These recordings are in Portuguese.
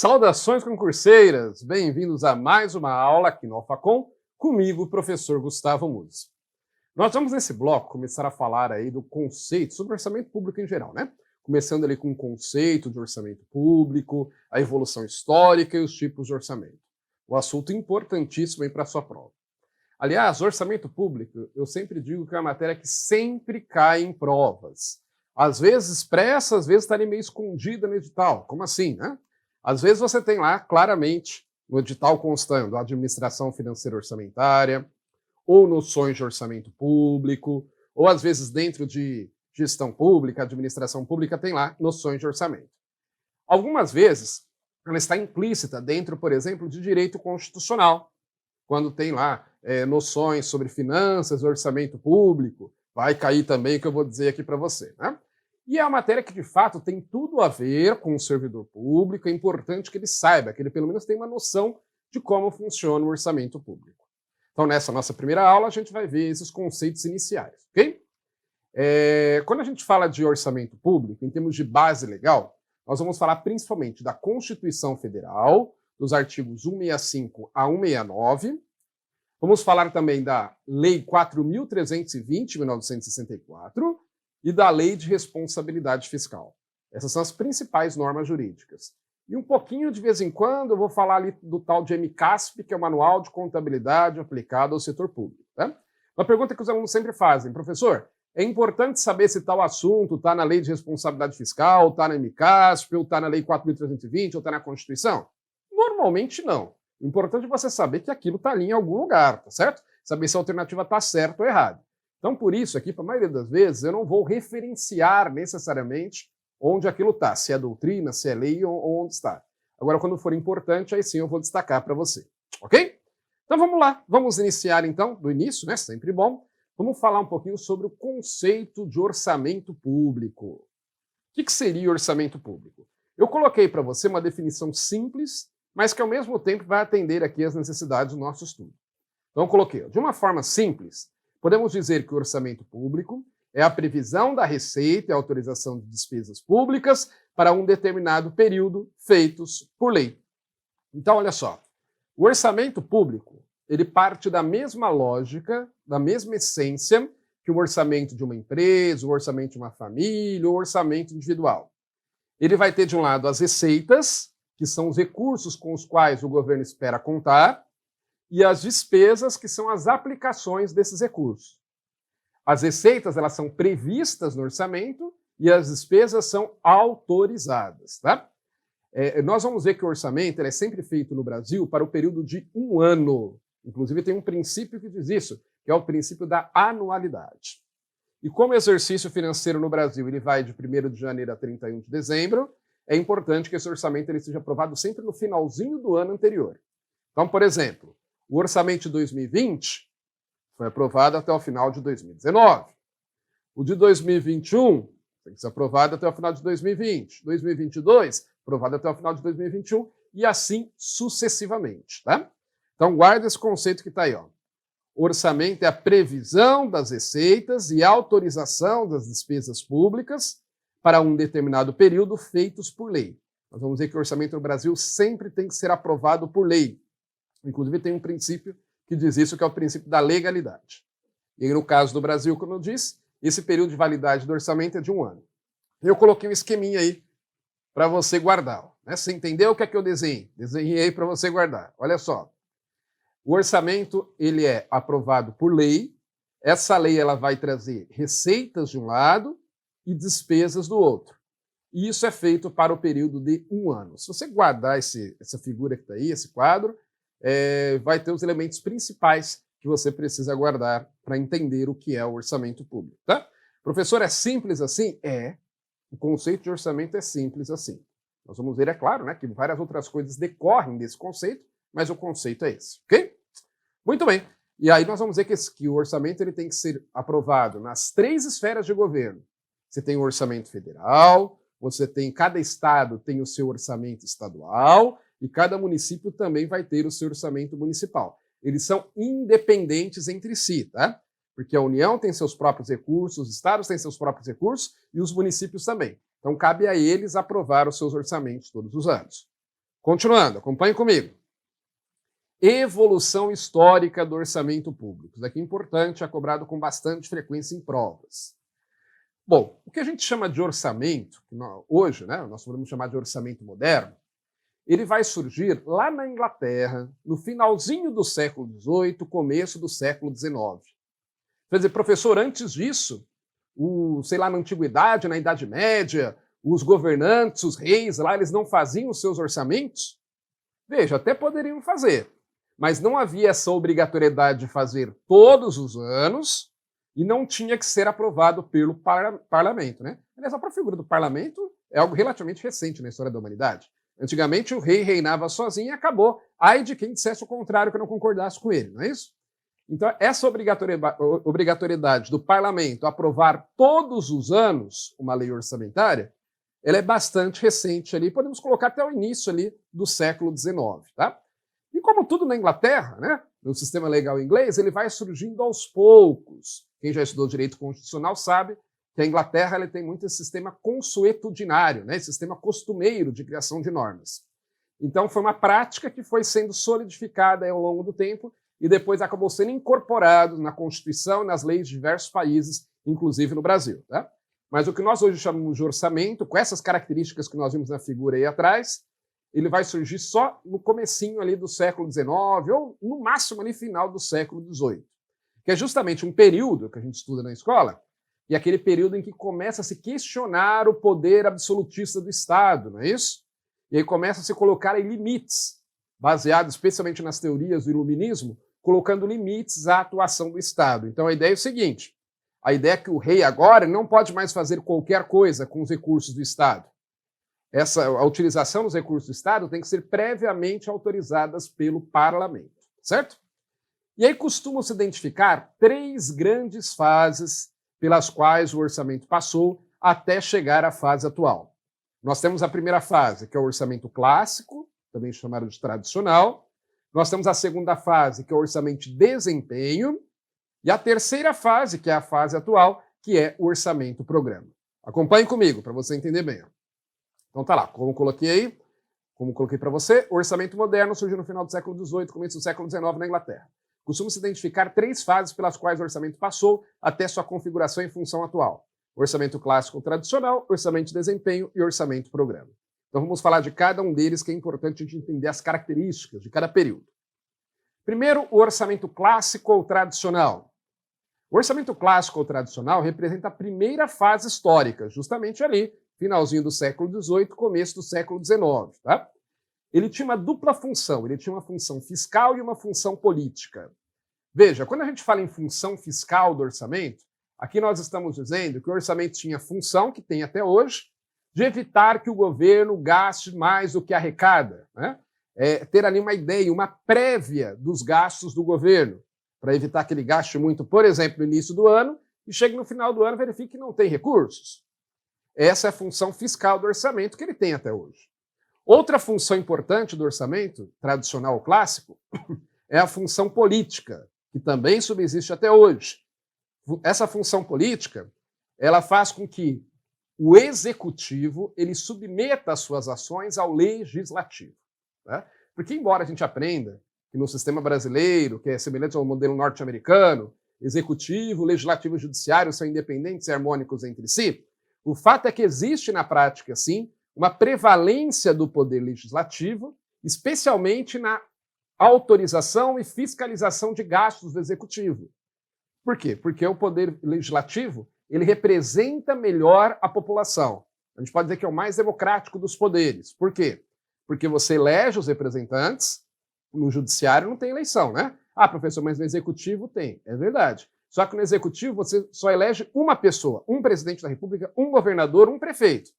Saudações concurseiras! Bem-vindos a mais uma aula aqui no Alfacom, comigo, o professor Gustavo Musi. Nós vamos nesse bloco começar a falar aí do conceito sobre orçamento público em geral, né? Começando ali com o conceito de orçamento público, a evolução histórica e os tipos de orçamento. Um assunto importantíssimo aí para a sua prova. Aliás, orçamento público, eu sempre digo que é uma matéria que sempre cai em provas. Às vezes expressa, às vezes está ali meio escondida no edital. Como assim, né? Às vezes você tem lá, claramente, no edital constando a administração financeira orçamentária, ou noções de orçamento público, ou às vezes dentro de gestão pública, administração pública, tem lá noções de orçamento. Algumas vezes, ela está implícita dentro, por exemplo, de direito constitucional, quando tem lá noções sobre finanças, orçamento público, vai cair também o que eu vou dizer aqui para você, né? E é uma matéria que, de fato, tem tudo a ver com o servidor público, é importante que ele saiba, que ele pelo menos tenha uma noção de como funciona o orçamento público. Então, nessa nossa primeira aula, a gente vai ver esses conceitos iniciais, ok? Quando a gente fala de orçamento público, em termos de base legal, nós vamos falar principalmente da Constituição Federal, dos artigos 165 a 169, vamos falar também da Lei 4.320, de 1964, e da Lei de Responsabilidade Fiscal. Essas são as principais normas jurídicas. E um pouquinho, de vez em quando, eu vou falar ali do tal de MCASP, que é o Manual de Contabilidade Aplicado ao Setor Público. Tá? Uma pergunta que os alunos sempre fazem: professor, é importante saber se tal assunto está na Lei de Responsabilidade Fiscal, está na MCASP, ou está na Lei 4.320, ou está na Constituição? Normalmente não. O importante é você saber que aquilo está ali em algum lugar, tá certo? Saber se a alternativa está certa ou errada. Então, por isso, aqui, para a maioria das vezes, eu não vou referenciar necessariamente onde aquilo está, se é doutrina, se é lei ou onde está. Agora, quando for importante, aí sim eu vou destacar para você, ok? Então, vamos lá. Vamos iniciar, então, do início, né? Sempre bom. Vamos falar um pouquinho sobre o conceito de orçamento público. O que seria orçamento público? Eu coloquei para você uma definição simples, mas que, ao mesmo tempo, vai atender aqui as necessidades do nosso estudo. Então, eu coloquei, de uma forma simples, podemos dizer que o orçamento público é a previsão da receita e autorização de despesas públicas para um determinado período feitos por lei. Então, olha só, o orçamento público, ele parte da mesma lógica, da mesma essência que o orçamento de uma empresa, o orçamento de uma família, o orçamento individual. Ele vai ter, de um lado, as receitas, que são os recursos com os quais o governo espera contar, e as despesas, que são as aplicações desses recursos. As receitas, elas são previstas no orçamento e as despesas são autorizadas, tá? Nós vamos ver que o orçamento é sempre feito no Brasil para o período de um ano. Inclusive tem um princípio que diz isso, que é o princípio da anualidade. E como o exercício financeiro no Brasil ele vai de 1º de janeiro a 31 de dezembro, é importante que esse orçamento ele seja aprovado sempre no finalzinho do ano anterior. Então, por exemplo, o orçamento de 2020 foi aprovado até o final de 2019. O de 2021 tem que ser aprovado até o final de 2020. 2022, aprovado até o final de 2021 e assim sucessivamente, tá? Então, guarda esse conceito que está aí, ó. O orçamento é a previsão das receitas e autorização das despesas públicas para um determinado período feitos por lei. Nós vamos ver que o orçamento no Brasil sempre tem que ser aprovado por lei. Inclusive tem um princípio que diz isso, que é o princípio da legalidade. E no caso do Brasil, como eu disse, esse período de validade do orçamento é de um ano. Eu coloquei um esqueminha aí para você guardar. Né? Você entendeu o que é que eu desenhei? Desenhei aí para você guardar. Olha só. O orçamento ele é aprovado por lei. Essa lei ela vai trazer receitas de um lado e despesas do outro. E isso é feito para o período de um ano. Se você guardar essa figura que está aí, esse quadro, vai ter os elementos principais que você precisa guardar para entender o que é o orçamento público, tá? Professor, é simples assim? O conceito de orçamento é simples assim. Nós vamos ver, é claro, né, que várias outras coisas decorrem desse conceito, mas o conceito é esse, ok? Muito bem. E aí nós vamos ver que o orçamento ele tem que ser aprovado nas 3 esferas de governo. Você tem o orçamento federal, cada estado tem o seu orçamento estadual, e cada município também vai ter o seu orçamento municipal. Eles são independentes entre si, tá? Porque a União tem seus próprios recursos, os estados têm seus próprios recursos e os municípios também. Então, cabe a eles aprovar os seus orçamentos todos os anos. Continuando, acompanhe comigo. Evolução histórica do orçamento público. Isso daqui é importante, é cobrado com bastante frequência em provas. Bom, o que a gente chama de orçamento, hoje, né, nós podemos chamar de orçamento moderno, ele vai surgir lá na Inglaterra, no finalzinho do século XVIII, começo do século XIX. Quer dizer, professor, antes disso, na Antiguidade, na Idade Média, os governantes, os reis lá, eles não faziam os seus orçamentos? Veja, até poderiam fazer, mas não havia essa obrigatoriedade de fazer todos os anos e não tinha que ser aprovado pelo parlamento, né? Aliás, a própria figura do parlamento é algo relativamente recente na história da humanidade. Antigamente o rei reinava sozinho e acabou. Ai de quem dissesse o contrário, que não concordasse com ele, não é isso? Então, essa obrigatoriedade do parlamento aprovar todos os anos uma lei orçamentária, ela é bastante recente ali, podemos colocar até o início ali do século XIX, tá? E como tudo na Inglaterra, né, no sistema legal inglês, ele vai surgindo aos poucos. Quem já estudou direito constitucional sabe que a Inglaterra ela tem muito esse sistema consuetudinário, né, esse sistema costumeiro de criação de normas. Então, foi uma prática que foi sendo solidificada ao longo do tempo e depois acabou sendo incorporado na Constituição e nas leis de diversos países, inclusive no Brasil. Tá? Mas o que nós hoje chamamos de orçamento, com essas características que nós vimos na figura aí atrás, ele vai surgir só no comecinho ali do século XIX, ou no máximo ali final do século XVIII, que é justamente um período que a gente estuda na escola, e aquele período em que começa a se questionar o poder absolutista do Estado, não é isso? E aí começa a se colocar aí limites, baseados especialmente nas teorias do iluminismo, colocando limites à atuação do Estado. Então a ideia é o seguinte, a ideia é que o rei agora não pode mais fazer qualquer coisa com os recursos do Estado. A utilização dos recursos do Estado tem que ser previamente autorizadas pelo parlamento, certo? E aí costumam se identificar 3 grandes fases pelas quais o orçamento passou até chegar à fase atual. Nós temos a primeira fase, que é o orçamento clássico, também chamado de tradicional. Nós temos a segunda fase, que é o orçamento de desempenho. E a terceira fase, que é a fase atual, que é o orçamento-programa. Acompanhe comigo, para você entender bem. Então tá lá, como coloquei para você, o orçamento moderno surgiu no final do século XVIII, começo do século XIX na Inglaterra. Costuma se identificar 3 fases pelas quais o orçamento passou até sua configuração e função atual. Orçamento clássico tradicional, orçamento de desempenho e orçamento-programa. Então vamos falar de cada um deles, que é importante a gente entender as características de cada período. Primeiro, o orçamento clássico ou tradicional. O orçamento clássico ou tradicional representa a primeira fase histórica, justamente ali, finalzinho do século XVIII, começo do século XIX. Tá? Ele tinha uma dupla função, ele tinha uma função fiscal e uma função política. Veja, quando a gente fala em função fiscal do orçamento, aqui nós estamos dizendo que o orçamento tinha função, que tem até hoje, de evitar que o governo gaste mais do que arrecada, né? Ter ali uma ideia, uma prévia dos gastos do governo, para evitar que ele gaste muito, por exemplo, no início do ano, e chegue no final do ano e verifique que não tem recursos. Essa é a função fiscal do orçamento que ele tem até hoje. Outra função importante do orçamento, tradicional ou clássico, é a função política, que também subsiste até hoje. Essa função política, ela faz com que o executivo ele submeta as suas ações ao legislativo. Né? Porque, embora a gente aprenda que no sistema brasileiro, que é semelhante ao modelo norte-americano, executivo, legislativo e judiciário são independentes e harmônicos entre si, o fato é que existe na prática, sim, uma prevalência do poder legislativo, especialmente na autorização e fiscalização de gastos do executivo. Por quê? Porque o poder legislativo ele representa melhor a população. A gente pode dizer que é o mais democrático dos poderes. Por quê? Porque você elege os representantes, no judiciário não tem eleição, né? Ah, professor, mas no executivo tem. É verdade. Só que no executivo você só elege uma pessoa, um presidente da república, um governador, um prefeito.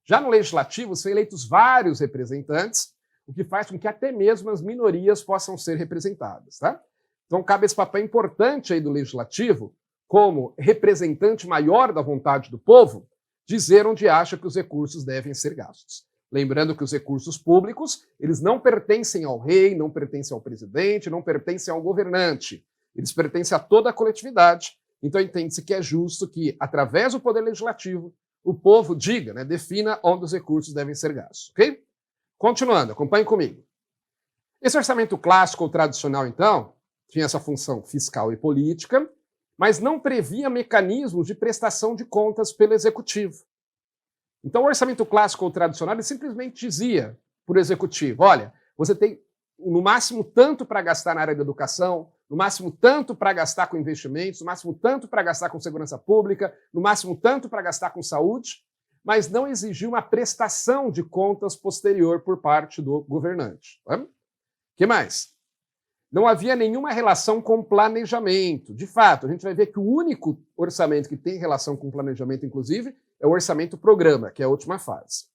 Já no legislativo são eleitos vários representantes, o que faz com que até mesmo as minorias possam ser representadas, tá? Então cabe esse papel importante aí do legislativo, como representante maior da vontade do povo, dizer onde acha que os recursos devem ser gastos. Lembrando que os recursos públicos, eles não pertencem ao rei, não pertencem ao presidente, não pertencem ao governante. Eles pertencem a toda a coletividade. Então entende-se que é justo que, através do poder legislativo, o povo diga, né, defina onde os recursos devem ser gastos, ok? Continuando, acompanhe comigo. Esse orçamento clássico ou tradicional, então, tinha essa função fiscal e política, mas não previa mecanismos de prestação de contas pelo executivo. Então, o orçamento clássico ou tradicional ele simplesmente dizia para o executivo: olha, você tem no máximo tanto para gastar na área da educação, no máximo tanto para gastar com investimentos, no máximo tanto para gastar com segurança pública, no máximo tanto para gastar com saúde, mas não exigiu uma prestação de contas posterior por parte do governante. O que mais? Não havia nenhuma relação com planejamento. De fato, a gente vai ver que o único orçamento que tem relação com planejamento, inclusive, é o orçamento-programa, que é a última fase.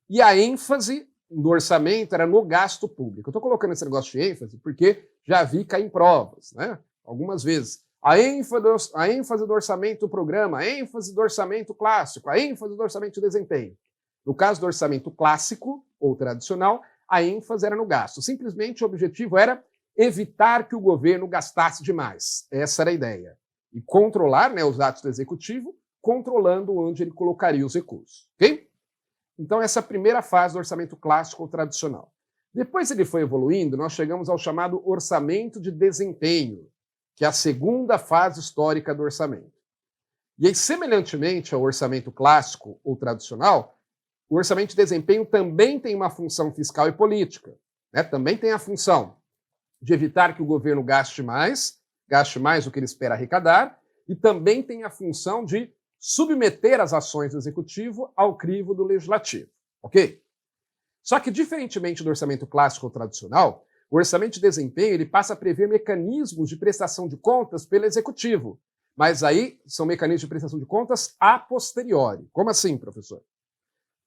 E a ênfase do orçamento era no gasto público. Eu estou colocando esse negócio de ênfase porque já vi cair em provas, né? Algumas vezes. A ênfase do orçamento-programa, a ênfase do orçamento clássico, a ênfase do orçamento de desempenho. No caso do orçamento clássico ou tradicional, a ênfase era no gasto. Simplesmente o objetivo era evitar que o governo gastasse demais. Essa era a ideia. E controlar, né, os atos do executivo, controlando onde ele colocaria os recursos. Ok? Então, essa é a primeira fase do orçamento clássico ou tradicional. Depois ele foi evoluindo, nós chegamos ao chamado orçamento de desempenho, que é a segunda fase histórica do orçamento. E aí, semelhantemente ao orçamento clássico ou tradicional, o orçamento de desempenho também tem uma função fiscal e política. Né? Também tem a função de evitar que o governo gaste mais do que ele espera arrecadar, e também tem a função de submeter as ações do executivo ao crivo do legislativo. Ok? Só que, diferentemente do orçamento clássico ou tradicional, o orçamento de desempenho ele passa a prever mecanismos de prestação de contas pelo executivo. Mas aí são mecanismos de prestação de contas a posteriori. Como assim, professor?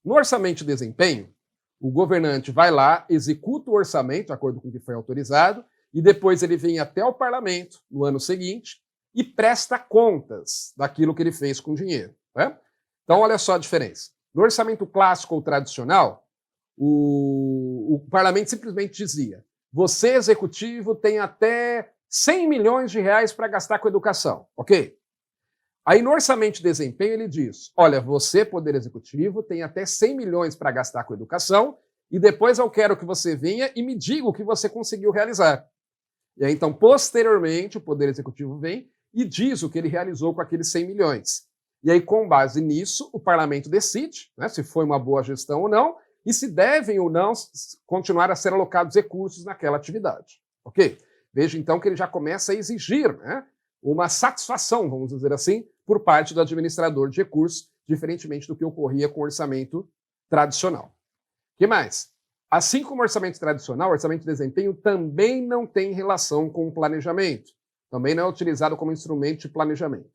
No orçamento de desempenho, o governante vai lá, executa o orçamento, de acordo com o que foi autorizado, e depois ele vem até o parlamento, no ano seguinte, e presta contas daquilo que ele fez com o dinheiro. Né? Então, olha só a diferença. No orçamento clássico ou tradicional, o parlamento simplesmente dizia: você, executivo, tem até 100 milhões de reais para gastar com educação. Ok? Aí, no orçamento de desempenho, ele diz: olha, você, Poder Executivo, tem até 100 milhões para gastar com educação e depois eu quero que você venha e me diga o que você conseguiu realizar. E aí, então, posteriormente, o Poder Executivo vem e diz o que ele realizou com aqueles 100 milhões. E aí, com base nisso, o parlamento decide, né, se foi uma boa gestão ou não e se devem ou não continuar a ser alocados recursos naquela atividade. Ok? Veja, então, que ele já começa a exigir, né, uma satisfação, vamos dizer assim, por parte do administrador de recursos, diferentemente do que ocorria com o orçamento tradicional. O que mais? Assim como o orçamento tradicional, o orçamento de desempenho também não tem relação com o planejamento. Também não é utilizado como instrumento de planejamento.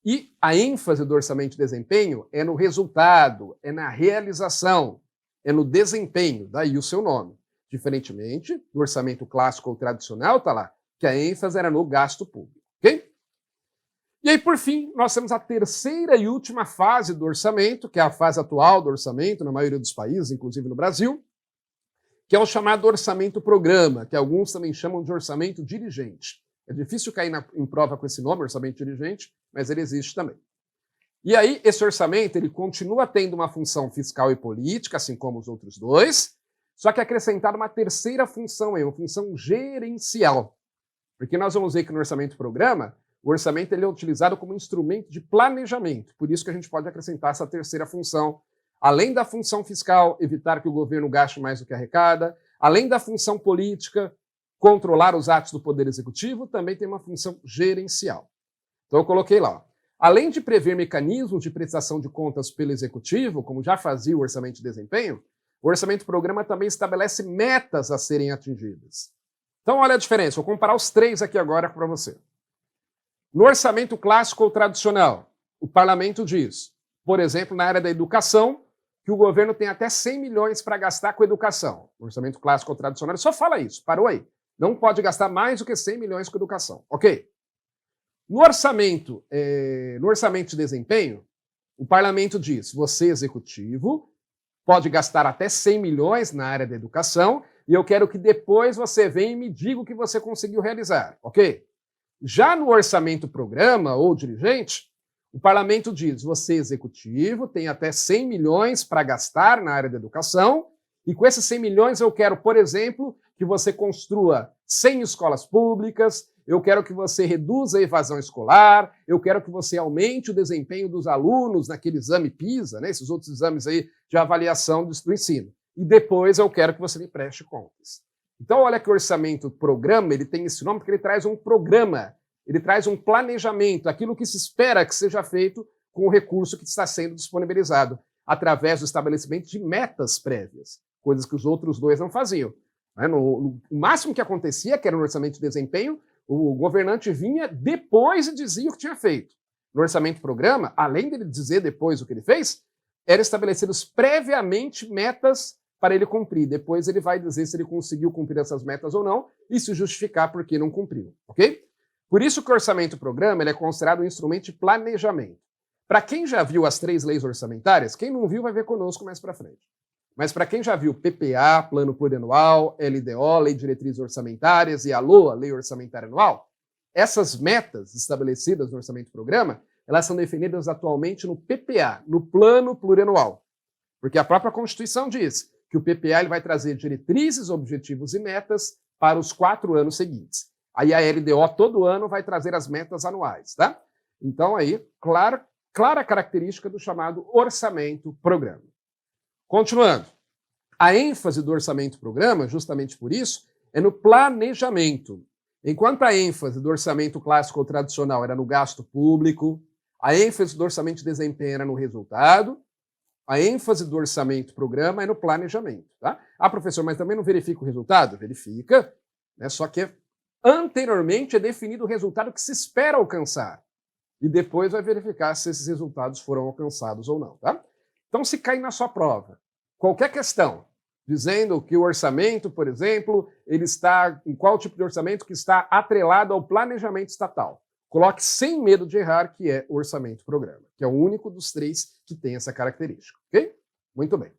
E a ênfase do orçamento de desempenho é no resultado, é na realização, é no desempenho, daí o seu nome. Diferentemente do orçamento clássico ou tradicional, está lá, que a ênfase era no gasto público. Ok? E aí, por fim, nós temos a terceira e última fase do orçamento, que é a fase atual do orçamento, na maioria dos países, inclusive no Brasil, que é o chamado orçamento-programa, que alguns também chamam de orçamento dirigente. É difícil cair em prova com esse nome, orçamento dirigente, mas ele existe também. E aí, esse orçamento ele continua tendo uma função fiscal e política, assim como os outros dois, só que acrescentada uma terceira função, uma função gerencial. Porque nós vamos ver que no orçamento-programa, o orçamento ele é utilizado como instrumento de planejamento. Por isso que a gente pode acrescentar essa terceira função. Além da função fiscal, evitar que o governo gaste mais do que arrecada, além da função política, controlar os atos do Poder Executivo, também tem uma função gerencial. Então eu coloquei lá, ó. Além de prever mecanismos de prestação de contas pelo Executivo, como já fazia o orçamento de desempenho, o orçamento-programa também estabelece metas a serem atingidas. Então olha a diferença, vou comparar os três aqui agora para você. No orçamento clássico ou tradicional, o parlamento diz, por exemplo, na área da educação, que o governo tem até 100 milhões para gastar com educação. O orçamento clássico ou tradicional só fala isso, parou aí. Não pode gastar mais do que 100 milhões com educação. Ok? No orçamento de desempenho, o parlamento diz, você, executivo, pode gastar até 100 milhões na área da educação e eu quero que depois você venha e me diga o que você conseguiu realizar. Ok? Já no orçamento-programa ou dirigente, o parlamento diz, você, executivo, tem até 100 milhões para gastar na área da educação E com esses 100 milhões eu quero, por exemplo, que você construa 100 escolas públicas, eu quero que você reduza a evasão escolar, eu quero que você aumente o desempenho dos alunos naquele exame PISA, né, esses outros exames aí de avaliação do ensino. E depois eu quero que você me preste contas. Então olha que o orçamento programa, ele tem esse nome porque ele traz um programa, ele traz um planejamento, aquilo que se espera que seja feito com o recurso que está sendo disponibilizado, através do estabelecimento de metas prévias, coisas que os outros dois não faziam. O máximo que acontecia, que era no orçamento de desempenho, o governante vinha depois e dizia o que tinha feito. No orçamento programa, além dele dizer depois o que ele fez, eram estabelecidos previamente metas para ele cumprir. Depois ele vai dizer se ele conseguiu cumprir essas metas ou não e se justificar por que não cumpriu, ok? Por isso que o orçamento programa ele é considerado um instrumento de planejamento. Para quem já viu as 3 leis orçamentárias, quem não viu vai ver conosco mais para frente. Mas para quem já viu PPA, Plano Plurianual, LDO, Lei de Diretrizes Orçamentárias e a LOA, Lei Orçamentária Anual, essas metas estabelecidas no Orçamento Programa, elas são definidas atualmente no PPA, no Plano Plurianual. Porque a própria Constituição diz que o PPA ele vai trazer diretrizes, objetivos e metas para os 4 anos seguintes. Aí a LDO todo ano vai trazer as metas anuais, tá? Então aí, clara característica do chamado Orçamento Programa. Continuando, a ênfase do orçamento-programa, justamente por isso, é no planejamento. Enquanto a ênfase do orçamento clássico ou tradicional era no gasto público, a ênfase do orçamento de desempenho era no resultado, a ênfase do orçamento-programa é no planejamento. Tá? Ah, professor, mas também não verifica o resultado? Verifica, né? Só que anteriormente é definido o resultado que se espera alcançar. E depois vai verificar se esses resultados foram alcançados ou não. Tá? Então, se cair na sua prova qualquer questão, dizendo que o orçamento, por exemplo, ele está em qual tipo de orçamento que está atrelado ao planejamento estatal, coloque sem medo de errar que é o orçamento-programa, que é o único dos 3 que tem essa característica, ok? Muito bem.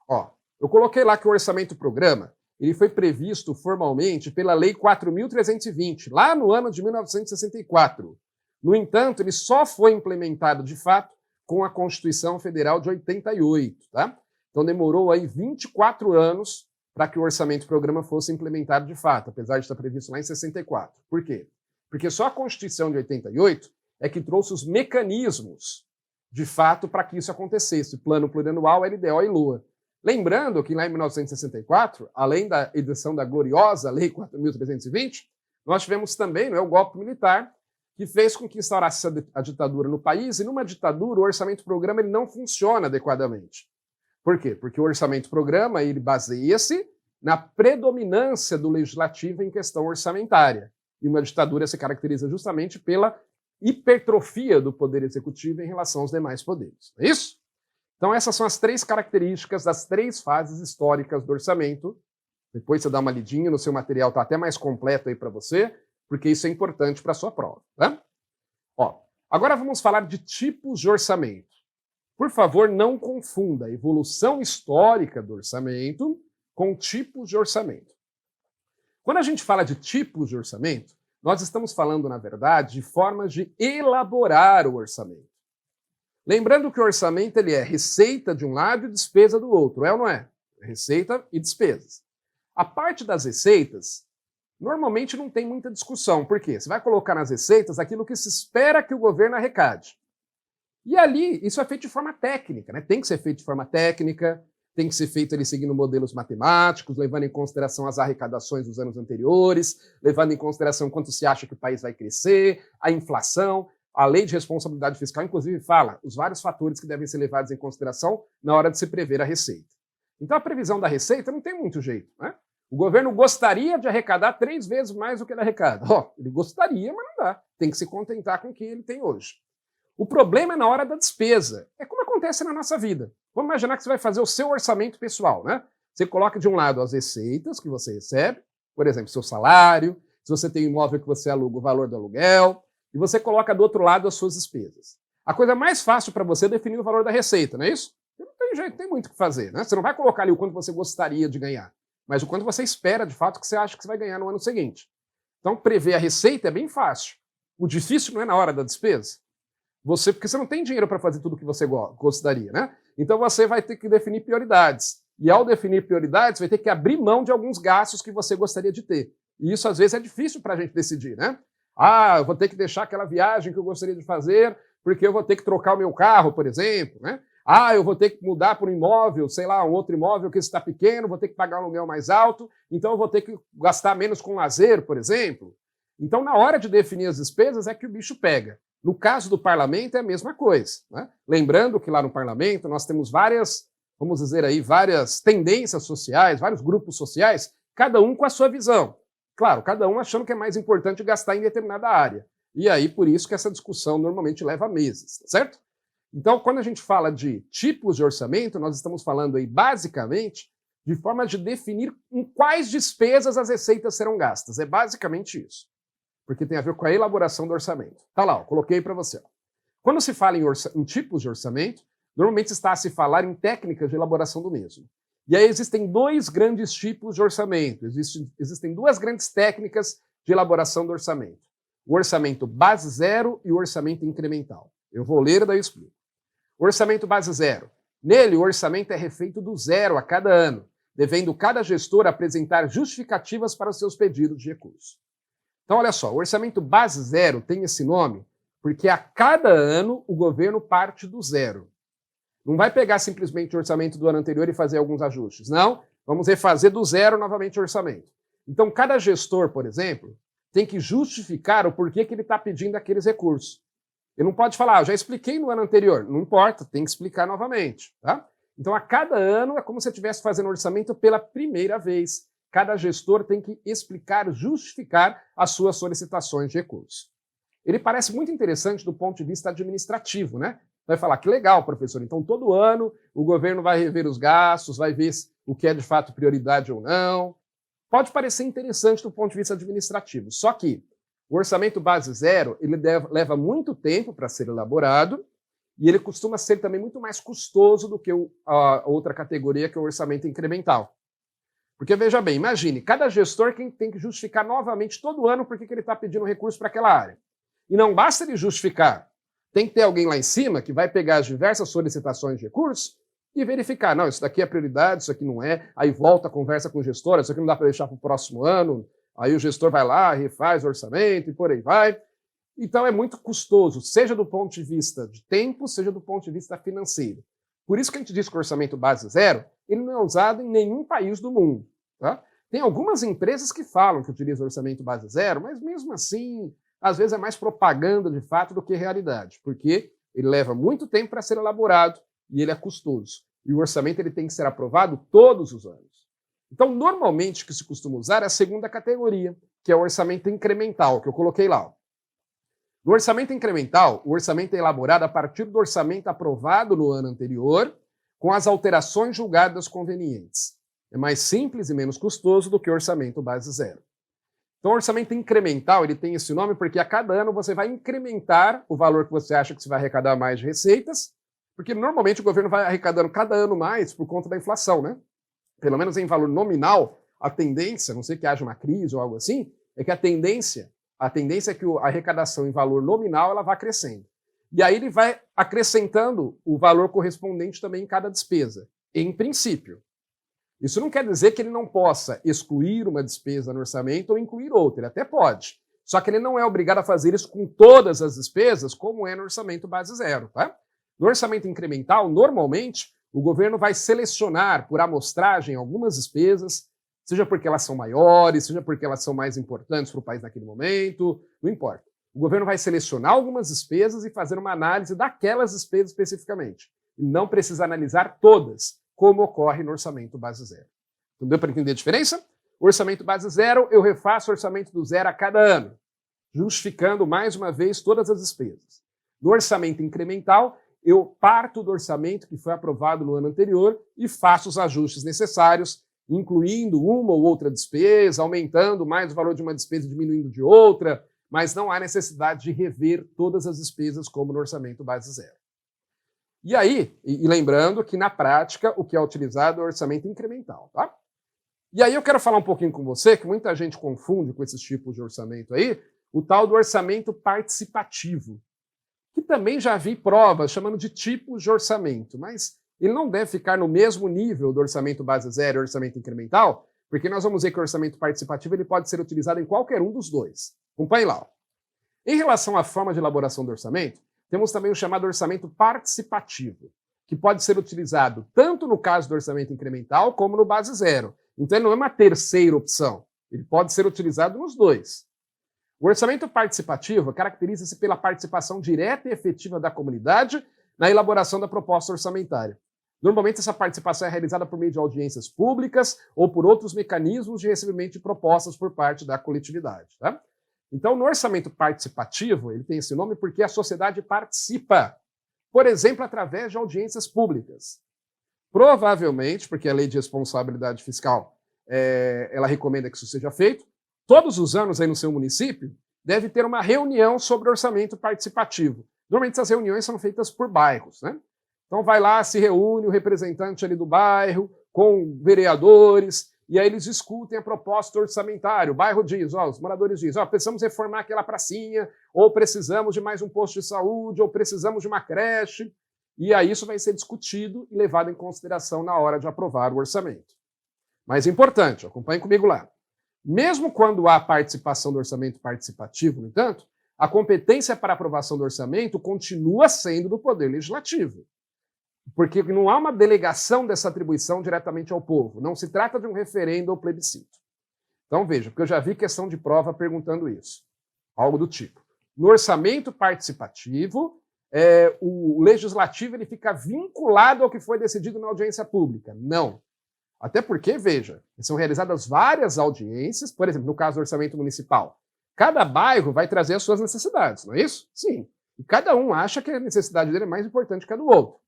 Ó, eu coloquei lá que o orçamento-programa ele foi previsto formalmente pela Lei 4.320, lá no ano de 1964. No entanto, ele só foi implementado de fato com a Constituição Federal de 88, tá? Então demorou aí 24 anos para que o orçamento-programa fosse implementado de fato, apesar de estar previsto lá em 64. Por quê? Porque só a Constituição de 88 é que trouxe os mecanismos, de fato, para que isso acontecesse, Plano Plurianual, LDO e LOA. Lembrando que lá em 1964, além da edição da gloriosa Lei 4.320, nós tivemos também o golpe militar, que fez com que instaurasse a ditadura no país, e numa ditadura o orçamento-programa ele não funciona adequadamente. Por quê? Porque o orçamento-programa ele baseia-se na predominância do legislativo em questão orçamentária. E uma ditadura se caracteriza justamente pela hipertrofia do poder executivo em relação aos demais poderes. É isso? Então essas são as 3 características das 3 fases históricas do orçamento. Depois você dá uma lidinha no seu material, está até mais completo aí para você, porque isso é importante para a sua prova. Tá? Ó, agora vamos falar de tipos de orçamento. Por favor, não confunda a evolução histórica do orçamento com tipos de orçamento. Quando a gente fala de tipos de orçamento, nós estamos falando, na verdade, de formas de elaborar o orçamento. Lembrando que o orçamento ele é receita de um lado e despesa do outro, é ou não é? Receita e despesas. A parte das receitas, normalmente não tem muita discussão. Por quê? Você vai colocar nas receitas aquilo que se espera que o governo arrecade. E ali, isso é feito de forma técnica, né? Tem que ser feito de forma técnica, tem que ser feito ali seguindo modelos matemáticos, levando em consideração as arrecadações dos anos anteriores, levando em consideração quanto se acha que o país vai crescer, a inflação. A lei de responsabilidade fiscal, inclusive, fala os vários fatores que devem ser levados em consideração na hora de se prever a receita. Então, a previsão da receita não tem muito jeito, né? O governo gostaria de arrecadar 3 vezes mais do que ele arrecada. Ele gostaria, mas não dá. Tem que se contentar com o que ele tem hoje. O problema é na hora da despesa. É como acontece na nossa vida. Vamos imaginar que você vai fazer o seu orçamento pessoal, né? Você coloca de um lado as receitas que você recebe, por exemplo, seu salário, se você tem um imóvel que você aluga, o valor do aluguel, e você coloca do outro lado as suas despesas. A coisa mais fácil para você é definir o valor da receita, não é isso? Não tem jeito, tem muito o que fazer, né? Você não vai colocar ali o quanto você gostaria de ganhar, mas o quanto você espera, de fato, que você acha que você vai ganhar no ano seguinte. Então, prever a receita é bem fácil. O difícil não é na hora da despesa. Porque você não tem dinheiro para fazer tudo o que você gostaria, né? Então, você vai ter que definir prioridades. E ao definir prioridades, vai ter que abrir mão de alguns gastos que você gostaria de ter. E isso, às vezes, é difícil para a gente decidir, né? Ah, eu vou ter que deixar aquela viagem que eu gostaria de fazer porque eu vou ter que trocar o meu carro, por exemplo, né? Ah, eu vou ter que mudar para um imóvel, sei lá, um outro imóvel que está pequeno, vou ter que pagar um aluguel mais alto, então eu vou ter que gastar menos com lazer, por exemplo. Então, na hora de definir as despesas, é que o bicho pega. No caso do parlamento, é a mesma coisa, né? Lembrando que lá no parlamento nós temos várias, vamos dizer aí, várias tendências sociais, vários grupos sociais, cada um com a sua visão. Claro, cada um achando que é mais importante gastar em determinada área. E aí, por isso que essa discussão normalmente leva meses, tá certo? Então, quando a gente fala de tipos de orçamento, nós estamos falando aí, basicamente, de forma de definir em quais despesas as receitas serão gastas. É basicamente isso. Porque tem a ver com a elaboração do orçamento. Tá lá, ó, coloquei para você. Ó. Quando se fala em tipos de orçamento, normalmente está a se falar em técnicas de elaboração do mesmo. E aí existem dois grandes tipos de orçamento. Existem duas grandes técnicas de elaboração do orçamento. O orçamento base zero e o orçamento incremental. Eu vou ler e daí eu explico. O orçamento base zero. Nele, o orçamento é refeito do zero a cada ano, devendo cada gestor apresentar justificativas para os seus pedidos de recurso. Então, olha só, o orçamento base zero tem esse nome porque a cada ano o governo parte do zero. Não vai pegar simplesmente o orçamento do ano anterior e fazer alguns ajustes. Não, vamos refazer do zero novamente o orçamento. Então, cada gestor, por exemplo, tem que justificar o porquê que ele está pedindo aqueles recursos. Ele não pode falar, já expliquei no ano anterior. Não importa, tem que explicar novamente. Tá? Então, a cada ano é como se você estivesse fazendo orçamento pela primeira vez. Cada gestor tem que explicar, justificar as suas solicitações de recursos. Ele parece muito interessante do ponto de vista administrativo, né? Vai falar, que legal, professor, então todo ano o governo vai rever os gastos, vai ver o que é de fato prioridade ou não. Pode parecer interessante do ponto de vista administrativo, só que o orçamento base zero, ele leva muito tempo para ser elaborado e ele costuma ser também muito mais custoso do que a outra categoria, que é o orçamento incremental. Porque, veja bem, imagine, cada gestor tem que justificar novamente todo ano por que ele está pedindo recurso para aquela área. E não basta ele justificar. Tem que ter alguém lá em cima que vai pegar as diversas solicitações de recursos e verificar, não, isso daqui é prioridade, isso aqui não é, aí volta, conversa com o gestor, isso aqui não dá para deixar para o próximo ano, aí o gestor vai lá, refaz o orçamento e por aí vai. Então é muito custoso, seja do ponto de vista de tempo, seja do ponto de vista financeiro. Por isso que a gente diz que o orçamento base zero, ele não é usado em nenhum país do mundo. Tá? Tem algumas empresas que falam que utilizam orçamento base zero, mas mesmo assim, às vezes é mais propaganda de fato do que realidade, porque ele leva muito tempo para ser elaborado e ele é custoso. E o orçamento ele tem que ser aprovado todos os anos. Então, normalmente, o que se costuma usar é a segunda categoria, que é o orçamento incremental, que eu coloquei lá. Ó. No orçamento incremental, o orçamento é elaborado a partir do orçamento aprovado no ano anterior, com as alterações julgadas convenientes. É mais simples e menos custoso do que o orçamento base zero. Então, o orçamento incremental ele tem esse nome porque a cada ano você vai incrementar o valor que você acha que você vai arrecadar mais de receitas, porque normalmente o governo vai arrecadando cada ano mais por conta da inflação, né? Pelo menos em valor nominal, a tendência, a não sei que haja uma crise ou algo assim, é que a tendência é que a arrecadação em valor nominal ela vá crescendo. E aí ele vai acrescentando o valor correspondente também em cada despesa, em princípio. Isso não quer dizer que ele não possa excluir uma despesa no orçamento ou incluir outra, ele até pode. Só que ele não é obrigado a fazer isso com todas as despesas, como é no orçamento base zero. Tá? No orçamento incremental, normalmente, o governo vai selecionar por amostragem algumas despesas, seja porque elas são maiores, seja porque elas são mais importantes para o país naquele momento, não importa. O governo vai selecionar algumas despesas e fazer uma análise daquelas despesas especificamente. E não precisa analisar todas, como ocorre no orçamento base zero. Então, deu para entender a diferença? O orçamento base zero, eu refaço o orçamento do zero a cada ano, justificando mais uma vez todas as despesas. No orçamento incremental, eu parto do orçamento que foi aprovado no ano anterior e faço os ajustes necessários, incluindo uma ou outra despesa, aumentando mais o valor de uma despesa, diminuindo de outra, mas não há necessidade de rever todas as despesas como no orçamento base zero. E aí, e lembrando que na prática o que é utilizado é o orçamento incremental, tá? E aí eu quero falar um pouquinho com você, que muita gente confunde com esses tipos de orçamento aí, o tal do orçamento participativo, que também já vi provas chamando de tipos de orçamento, mas ele não deve ficar no mesmo nível do orçamento base zero e orçamento incremental, porque nós vamos ver que o orçamento participativo ele pode ser utilizado em qualquer um dos dois. Acompanhe lá. Em relação à forma de elaboração do orçamento, temos também o chamado orçamento participativo, que pode ser utilizado tanto no caso do orçamento incremental como no base zero. Então ele não é uma terceira opção, ele pode ser utilizado nos dois. O orçamento participativo caracteriza-se pela participação direta e efetiva da comunidade na elaboração da proposta orçamentária. Normalmente essa participação é realizada por meio de audiências públicas ou por outros mecanismos de recebimento de propostas por parte da coletividade. Tá? Então, no orçamento participativo, ele tem esse nome porque a sociedade participa, por exemplo, através de audiências públicas. Provavelmente, porque a lei de responsabilidade fiscal ela recomenda que isso seja feito, todos os anos aí no seu município deve ter uma reunião sobre orçamento participativo. Normalmente essas reuniões são feitas por bairros, né? Então vai lá, se reúne o representante ali do bairro com vereadores, e aí eles discutem a proposta orçamentária. O bairro diz, os moradores dizem, precisamos reformar aquela pracinha, ou precisamos de mais um posto de saúde, ou precisamos de uma creche. E aí isso vai ser discutido e levado em consideração na hora de aprovar o orçamento. Mas importante, acompanhe comigo lá. Mesmo quando há participação do orçamento participativo, no entanto, a competência para aprovação do orçamento continua sendo do Poder Legislativo. Porque não há uma delegação dessa atribuição diretamente ao povo. Não se trata de um referendo ou plebiscito. Então veja, porque eu já vi questão de prova perguntando isso. Algo do tipo. No orçamento participativo, o legislativo ele fica vinculado ao que foi decidido na audiência pública. Não. Até porque, veja, são realizadas várias audiências, por exemplo, no caso do orçamento municipal. Cada bairro vai trazer as suas necessidades, não é isso? Sim. E cada um acha que a necessidade dele é mais importante que a do outro.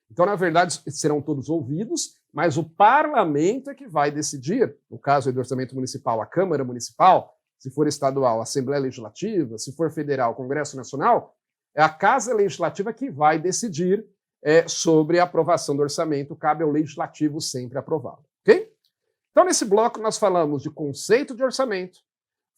Então, na verdade, serão todos ouvidos, mas o parlamento é que vai decidir, no caso do orçamento municipal, a Câmara Municipal, se for estadual, a Assembleia Legislativa, se for federal, o Congresso Nacional, é a Casa Legislativa que vai decidir sobre a aprovação do orçamento, cabe ao Legislativo sempre aprová-lo, ok? Então, nesse bloco, nós falamos de conceito de orçamento,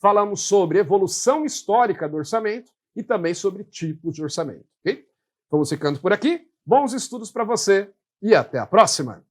falamos sobre evolução histórica do orçamento e também sobre tipos de orçamento, ok? Vamos ficando por aqui. Bons estudos para você e até a próxima!